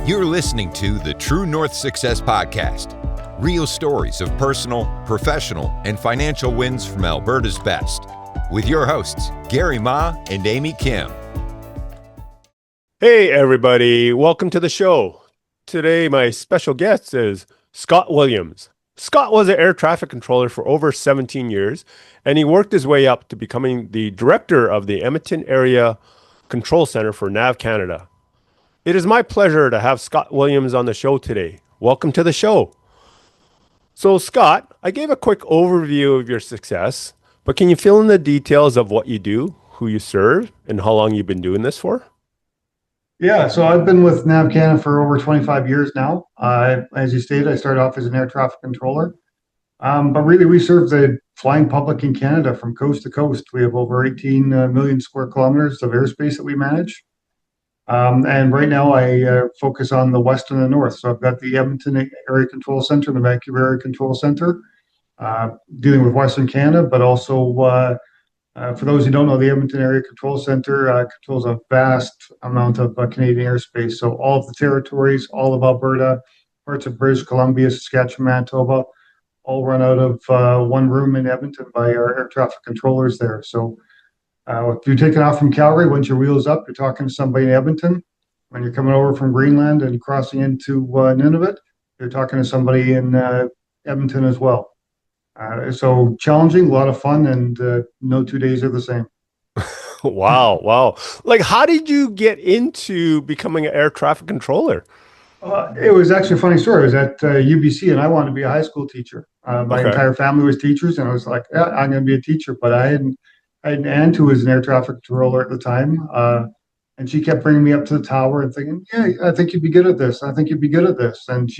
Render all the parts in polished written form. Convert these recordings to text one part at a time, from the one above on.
You're listening to the True North Success Podcast. Real stories of personal, professional, and financial wins from Alberta's best. With your hosts, Gary Ma and Amy Kim. Hey, everybody. Welcome to the show. Today, my special guest is Scott Williams. Scott was an air traffic controller for over 17 years, and he worked his way up to becoming the director of the Edmonton Area Control Center for NAV Canada. It is my pleasure to have Scott Williams on the show today. Welcome to the show. So, Scott, I gave a quick overview of your success, but can you fill in the details of what you do, who you serve, and how long you've been doing this for? Yeah, so I've been with NAV Canada for over 25 years now. As you stated, I started off as an air traffic controller. But really, we serve the flying public in Canada from coast to coast. We have over 18 million square kilometers of airspace that we manage. And right now, I focus on the west and the north. So I've got the Edmonton Area Control Center and the Vancouver Area Control Center, dealing with Western Canada, but also for those who don't know, the Edmonton Area Control Center controls a vast amount of Canadian airspace. So all of the territories, all of Alberta, parts of British Columbia, Saskatchewan, Manitoba, all run out of one room in Edmonton by our air traffic controllers there. So if you're taking off from Calgary, once your wheel's up, you're talking to somebody in Edmonton. When you're coming over from Greenland and crossing into Nunavut, you're talking to somebody in Edmonton as well. So challenging, a lot of fun, and no 2 days are the same. Wow. Like, how did you get into becoming an air traffic controller? It was actually a funny story. I was at UBC, and I wanted to be a high school teacher. My entire family was teachers, and I was like, yeah, I'm going to be a teacher. But I had an aunt who was an air traffic controller at the time, and she kept bringing me up to the tower and thinking, yeah, I think you'd be good at this. I think you'd be good at this. And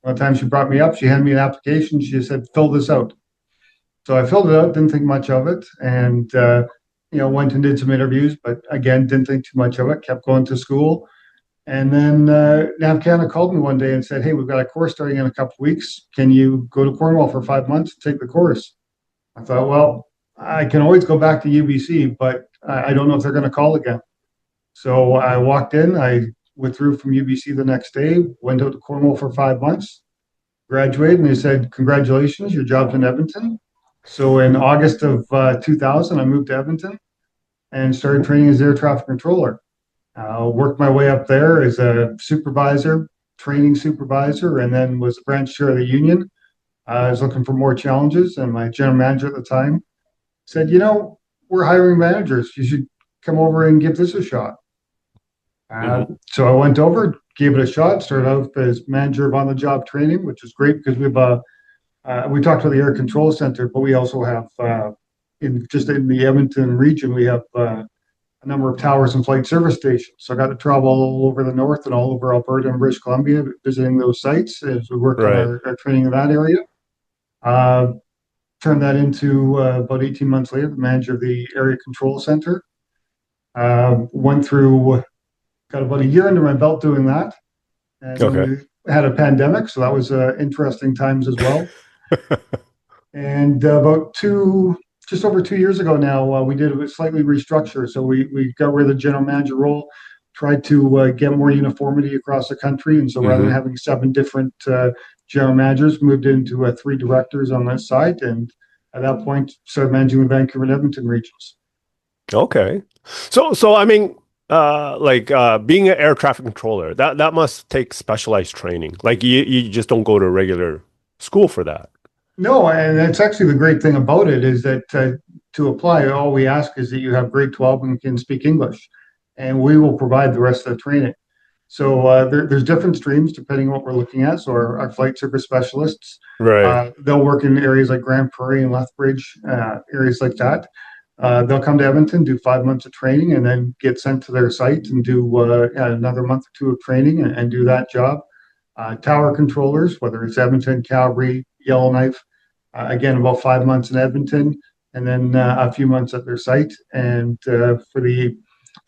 one time she brought me up, she handed me an application. She said, fill this out. So I filled it out, didn't think much of it, and went and did some interviews, but again, didn't think too much of it, kept going to school. And then NAV Canada called me one day and said, hey, we've got a course starting in a couple of weeks. Can you go to Cornwall for 5 months and take the course? I thought, well, I can always go back to UBC, but I don't know if they're going to call again. So I walked in, I withdrew from UBC the next day, went out to Cornwall for 5 months, graduated, and they said, congratulations, your job's in Edmonton. So in August of 2000, I moved to Edmonton and started training as air traffic controller. Worked my way up there as a supervisor, training supervisor, and then was the branch chair of the union. I was looking for more challenges, and my general manager at the time said, we're hiring managers. You should come over and give this a shot. So I went over, gave it a shot, started out as manager of on-the-job training, which is great because we have we talked about the Air Control Center, but we also have, in the Edmonton region, we have a number of towers and flight service stations. So I got to travel all over the north and all over Alberta and British Columbia, visiting those sites as we work on our training in that area. Turned that into about 18 months later, the manager of the Area Control Center. Got about a year under my belt doing that. And we had a pandemic, so that was interesting times as well. And just over 2 years ago now, we did a slightly restructure. So we got rid of the general manager role, tried to get more uniformity across the country. And so rather than having 7 different general managers, moved into 3 directors on that side. And at that point, started managing the Vancouver and Edmonton regions. Okay. So I mean, being an air traffic controller, that must take specialized training. Like you just don't go to a regular school for that. No, and that's actually the great thing about it is that to apply, all we ask is that you have grade 12 and can speak English, and we will provide the rest of the training. So there's different streams depending on what we're looking at. So our flight service specialists, they'll work in areas like Grand Prairie and Lethbridge, areas like that. They'll come to Edmonton, do 5 months of training, and then get sent to their site and do another month or 2 of training and do that job. Tower controllers, whether it's Edmonton, Calgary, Yellowknife, again, about 5 months in Edmonton, and then a few months at their site. And for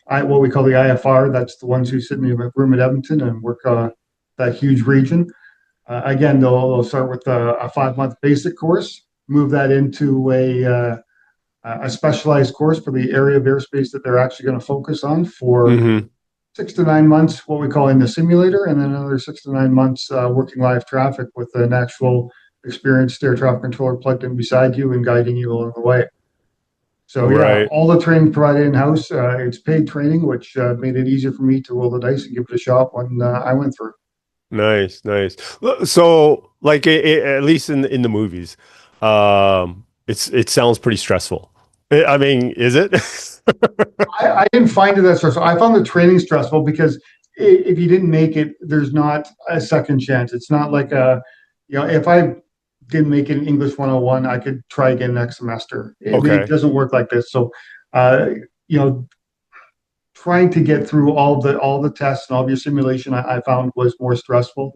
what we call the IFR, that's the ones who sit in the room at Edmonton and work that huge region. Again, they'll start with a 5-month basic course, move that into a specialized course for the area of airspace that they're actually going to focus on for 6 to 9 months, what we call in the simulator, and then another 6 to 9 months working live traffic with an actual experienced air traffic controller plugged in beside you and guiding you along the way. So yeah, Right. all the training provided in-house. It's paid training, which made it easier for me to roll the dice and give it a shot when I went through. Nice, nice. So, like, at least in the movies, it sounds pretty stressful. I mean, is it? I didn't find it that stressful. I found the training stressful because if you didn't make it, there's not a second chance. It's not like if I didn't make it in English 101, I could try again next semester. It Okay. doesn't work like this. So, uh, you know, trying to get through all the tests and all of your simulation, I found was more stressful.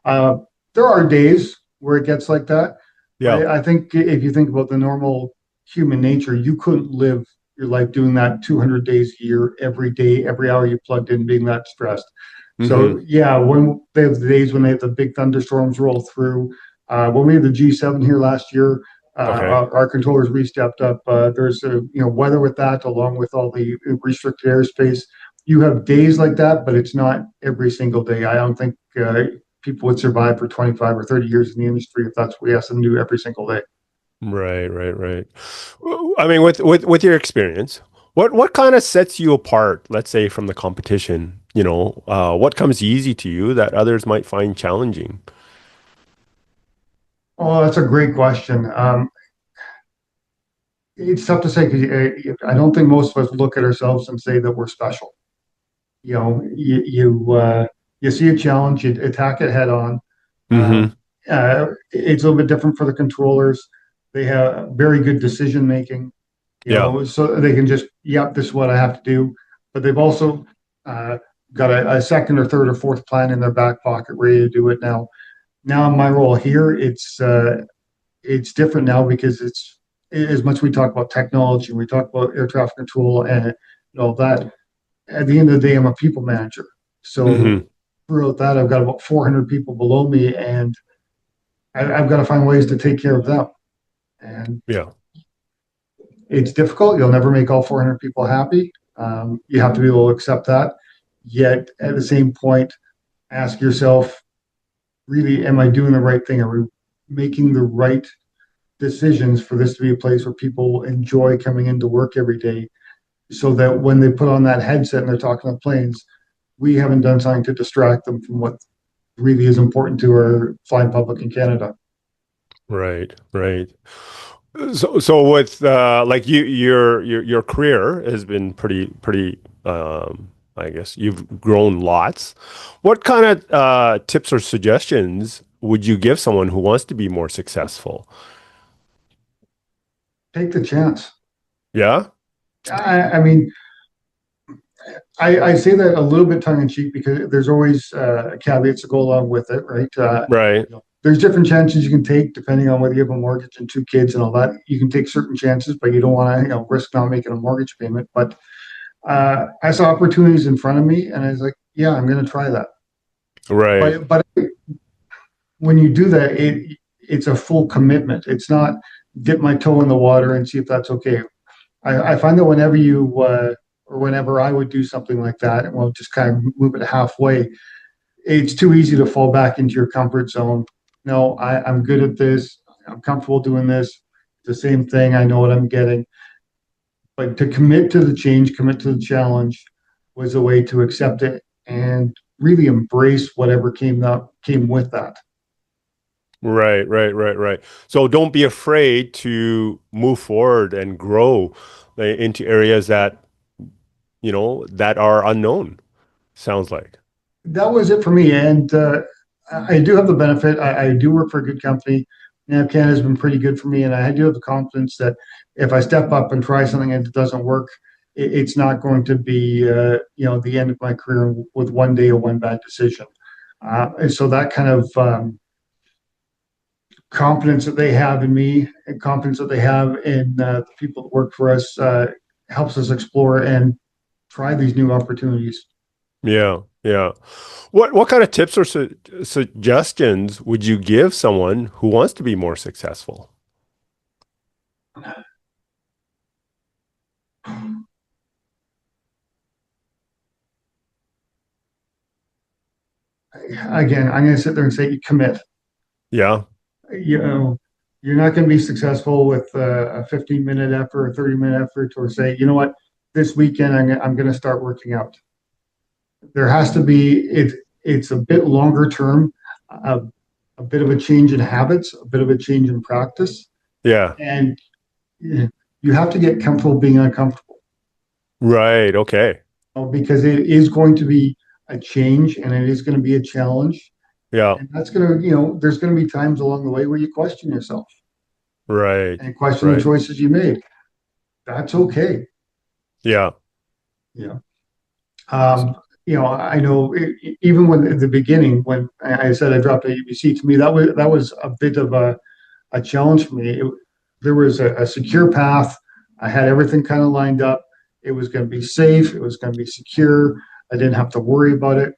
Uh, there are days where it gets like that, Yeah. but I think if you think about the normal human nature, you couldn't live your life doing that 200 days a year, every day, every hour you plugged in, being that stressed. Hmm. So yeah, when they have the days when they have the big thunderstorms roll through, when we had the G7 here last year, Okay. our controllers we stepped up. There's weather with that, along with all the restricted airspace. You have days like that, but it's not every single day. I don't think people would survive for 25 or 30 years in the industry if that's what we asked them to do every single day. Right, right, right. I mean, with your experience, what kind of sets you apart, let's say, from the competition? What comes easy to you that others might find challenging? Oh, that's a great question. It's tough to say because I don't think most of us look at ourselves and say that we're special. You see a challenge, you attack it head on. Hmm. It's a little bit different for the controllers. They have very good decision making, Yeah. so they can just, yep, this is what I have to do. But they've also uh, got a second or third or fourth plan in their back pocket ready to do it now. Now, in my role here, it's different now because it's as much we talk about technology, we talk about air traffic control and all that. At the end of the day, I'm a people manager. So Hmm. throughout that, I've got about 400 people below me, and I've got to find ways to take care of them. And Yeah. it's difficult. You'll never make all 400 people happy. You have to be able to accept that. Yet at the same point, ask yourself, really, am I doing the right thing? Are we making the right decisions for this to be a place where people enjoy coming into work every day so that when they put on that headset and they're talking to planes, we haven't done something to distract them from what really is important to our flying public in Canada. Right, right. So with like your career has been pretty I guess you've grown lots. What kind of tips or suggestions would you give someone who wants to be more successful? Take the chance. Yeah? I mean, I say that a little bit tongue in cheek because there's always caveats to go along with it, right? Right. There's different chances you can take depending on whether you have a mortgage and two kids and all that. You can take certain chances, but you don't want to, risk not making a mortgage payment. But I saw opportunities in front of me, and I was like, yeah, I'm going to try that. Right. But when you do that, it's a full commitment. It's not dip my toe in the water and see if that's okay. I find that or whenever I would do something like that, and we'll just kind of move it halfway, it's too easy to fall back into your comfort zone. No, I'm good at this. I'm comfortable doing this. It's the same thing. I know what I'm getting. But to commit to the change, commit to the challenge was a way to accept it and really embrace whatever came with that. Right, right, right, right. So don't be afraid to move forward and grow into areas that are unknown, sounds like. That was it for me. And I do have the benefit. I do work for a good company. NAV Canada has been pretty good for me, and I do have the confidence that if I step up and try something and it doesn't work, it's not going to be the end of my career with one day or one bad decision. And so that kind of confidence that they have in me and confidence that they have in the people that work for us helps us explore and try these new opportunities. Yeah, yeah. What kind of tips or suggestions would you give someone who wants to be more successful? again, I'm going to sit there and say, commit. Yeah. You know, you're not going to be successful with a 15-minute effort or 30-minute effort, or say, you know what, this weekend I'm going to start working out. There has to be it's a bit longer term, a, a bit of a change in habits, a bit of a change in practice, Yeah. and you have to get comfortable being uncomfortable. Right. Okay. Because it is going to be a change and it is going to be a challenge. Yeah. And that's going to, there's going to be times along the way where you question yourself Right. and question the Right. choices you made. That's okay. Yeah. Yeah. I know even when at the beginning, when I said I dropped at UBC, to me, that was a bit of a challenge for me. There was a secure path. I had everything kind of lined up. It was going to be safe. It was going to be secure. I didn't have to worry about it.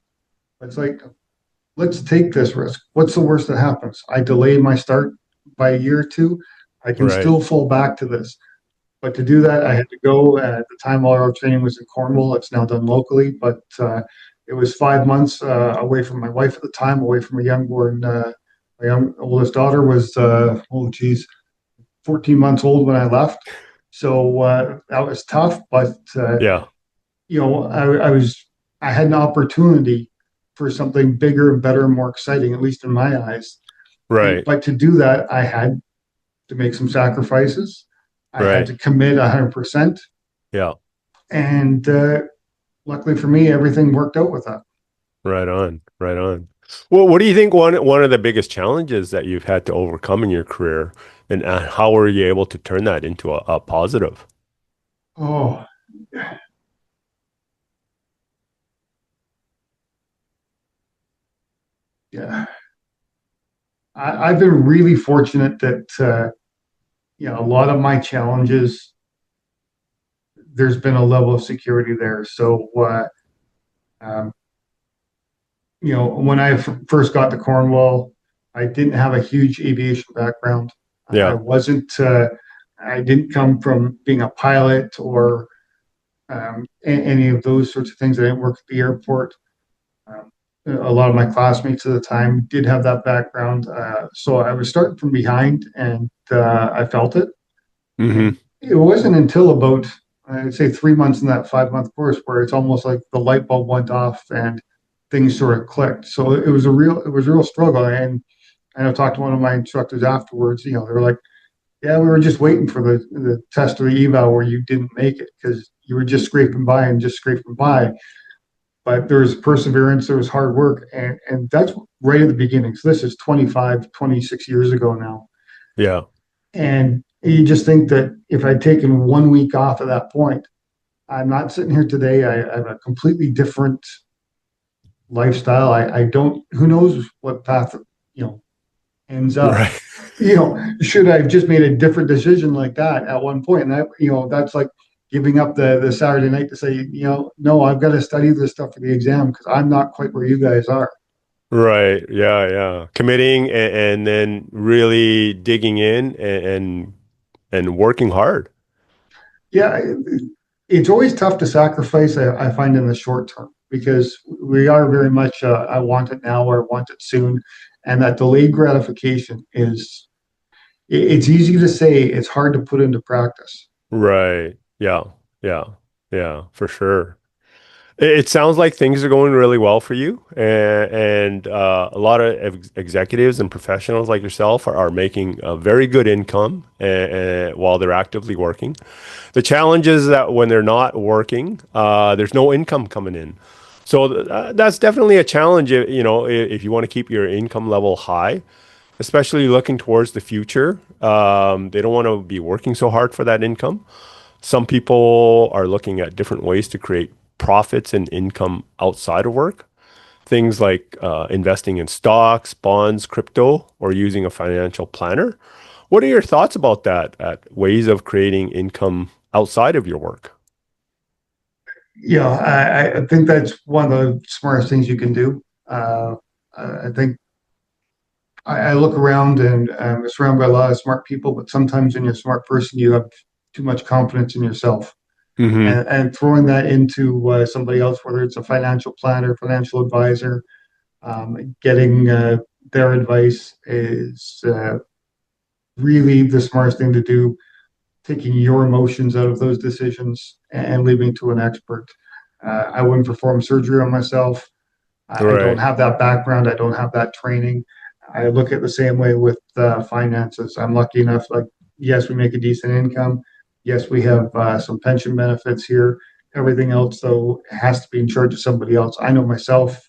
It's like, let's take this risk. What's the worst that happens? I delayed my start by a year or two. I can Right. still fall back to this. But to do that, I had to go. At the time, all our training was in Cornwall. It's now done locally, but it was 5 months away from my wife at the time, away from a youngborn. My oldest daughter was, 14 months old when I left. So that was tough, but Yeah. I had an opportunity for something bigger and better and more exciting, at least in my eyes. Right. But to do that, I had to make some sacrifices. I had Right. to commit 100%. Yeah. And luckily for me, everything worked out with that. Right on. Right on. Well, what do you think one of the biggest challenges that you've had to overcome in your career, and how were you able to turn that into a positive? Oh, yeah. I've been really fortunate that, a lot of my challenges, there's been a level of security there. So, um, when I first got to Cornwall, I didn't have a huge aviation background. I Yeah. wasn't, I didn't come from being a pilot or any of those sorts of things. I didn't work at the airport. Um, a lot of my classmates at the time did have that background. So I was starting from behind and I felt it. And Mm-hmm. it wasn't until about, I'd say 3 months in that 5 month course where it's almost like the light bulb went off and things sort of clicked. So it was a real struggle. And I talked to one of my instructors afterwards, they were like, yeah, we were just waiting for the test or the eval where you didn't make it because you were just scraping by and just scraping by. But there was perseverance, there was hard work, and that's right at the beginning. So this is 25, 26 years ago now. Yeah. And you just think that if I'd taken 1 week off at that point, I'm not sitting here today. I have a completely different lifestyle. I don't, who knows what path, ends up. Right. Should I have just made a different decision like that at one point? And that's like giving up the Saturday night to say, no, I've got to study this stuff for the exam because I'm not quite where you guys are. Right. Yeah. Yeah. Committing and then really digging in and working hard. Yeah, it's always tough to sacrifice, I find, in the short term because we are very much, I want it now or I want it soon. And that delayed gratification it's easy to say, it's hard to put into practice. Right. Yeah. Yeah. Yeah, for sure. It sounds like things are going really well for you, and a lot of executives and professionals like yourself are making a very good income while they're actively working. The challenge is that when they're not working, there's no income coming in. So that's definitely a challenge, if you want to keep your income level high, especially looking towards the future. They don't want to be working so hard for that income. Some people are looking at different ways to create profits and income outside of work. Things like investing in stocks, bonds, crypto, or using a financial planner. What are your thoughts about that, at ways of creating income outside of your work? I think that's one of the smartest things you can do. I think I look around and I'm surrounded by a lot of smart people, but sometimes when you're a smart person, you have too much confidence in yourself. Mm-hmm. And throwing that into somebody else, whether it's a financial planner, financial advisor, Getting their advice is really the smartest thing to do, taking your emotions out of those decisions and leaving to an expert. I wouldn't perform surgery on myself. I don't Right. have that background. I don't have that training. I look at the same way with finances. I'm lucky enough, like, yes, we make a decent income. Yes, we have some pension benefits here. Everything else, though, has to be in charge of somebody else. I know myself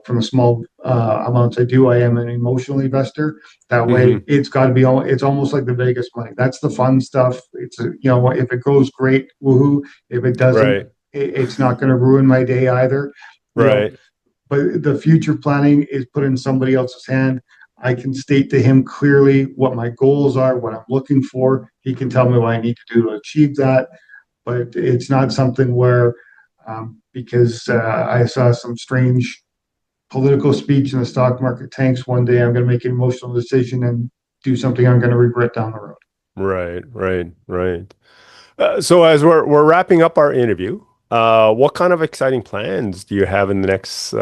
from the small amounts I do, I am an emotional investor. That way, Hmm. it's got to be all, it's almost like the Vegas money. That's the fun stuff. It's, if it goes great, woohoo. If it doesn't, Right. it's not going to ruin my day either. You know, Right. but the future planning is put in somebody else's hand. I can state to him clearly what my goals are, what I'm looking for. He can tell me what I need to do to achieve that. But it's not something where, because I saw some strange political speech in the stock market tanks one day, I'm going to make an emotional decision and do something I'm going to regret down the road. Right. Right. Right. So as we're wrapping up our interview, what kind of exciting plans do you have in the next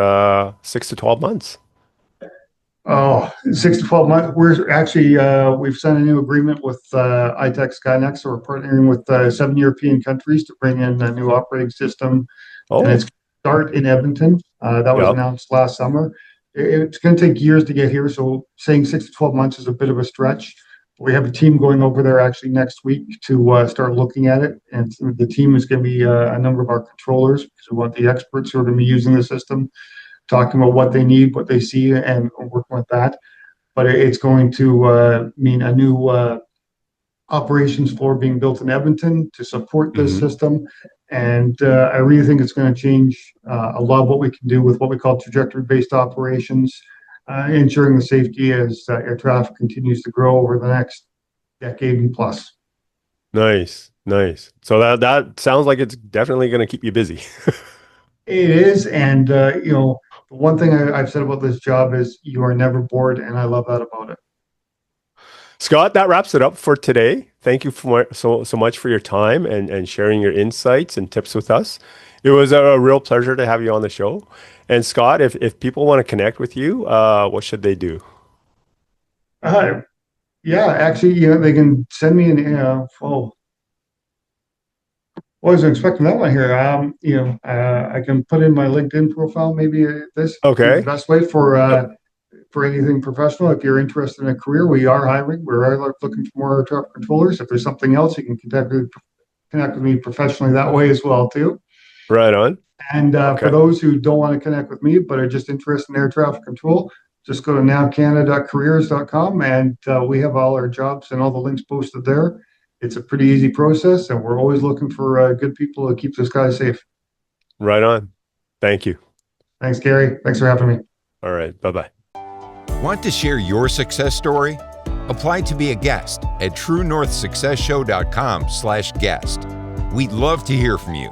6 to 12 months? Oh, 6 to 12 months. We're actually, we've signed a new agreement with iTech Skynex. So we're partnering with 7 European countries to bring in a new operating system, and it's Oh, start in Edmonton. That was yeah. announced last summer. It's going to take years to get here. So saying 6 to 12 months is a bit of a stretch. We have a team going over there actually next week to start looking at it. And the team is going to be a number of our controllers, because we want the experts who are going to be using the system, talking about what they need, what they see, and working with that. But it's going to mean a new operations floor being built in Edmonton to support this Hmm. system. And I really think it's going to change a lot of what we can do with what we call trajectory-based operations, ensuring the safety as air traffic continues to grow over the next decade and plus. Nice. Nice. So that sounds like it's definitely going to keep you busy. It is, and the one thing I've said about this job is you are never bored, and I love that about it. Scott, that wraps it up for today. Thank you so much for your time and sharing your insights and tips with us. It was a real pleasure to have you on the show. And Scott, if people want to connect with you, what should they do? Uh, yeah, actually, they can send me an wasn't expecting that one here. I can put in my LinkedIn profile. Maybe this be the Okay. best way Yep. for anything professional. If you're interested in a career, we are hiring. We're looking for more air traffic controllers. If there's something else, you can connect with me professionally that way as well too. Right on. And for Okay. those who don't want to connect with me but are just interested in air traffic control, just go to navcanada.careers.com, and we have all our jobs and all the links posted there. It's a pretty easy process, and we're always looking for good people to keep the sky safe. Right on. Thank you. Thanks, Gary. Thanks for having me. All right. Bye-bye. Want to share your success story? Apply to be a guest at truenorthsuccessshow.com/guest. We'd love to hear from you.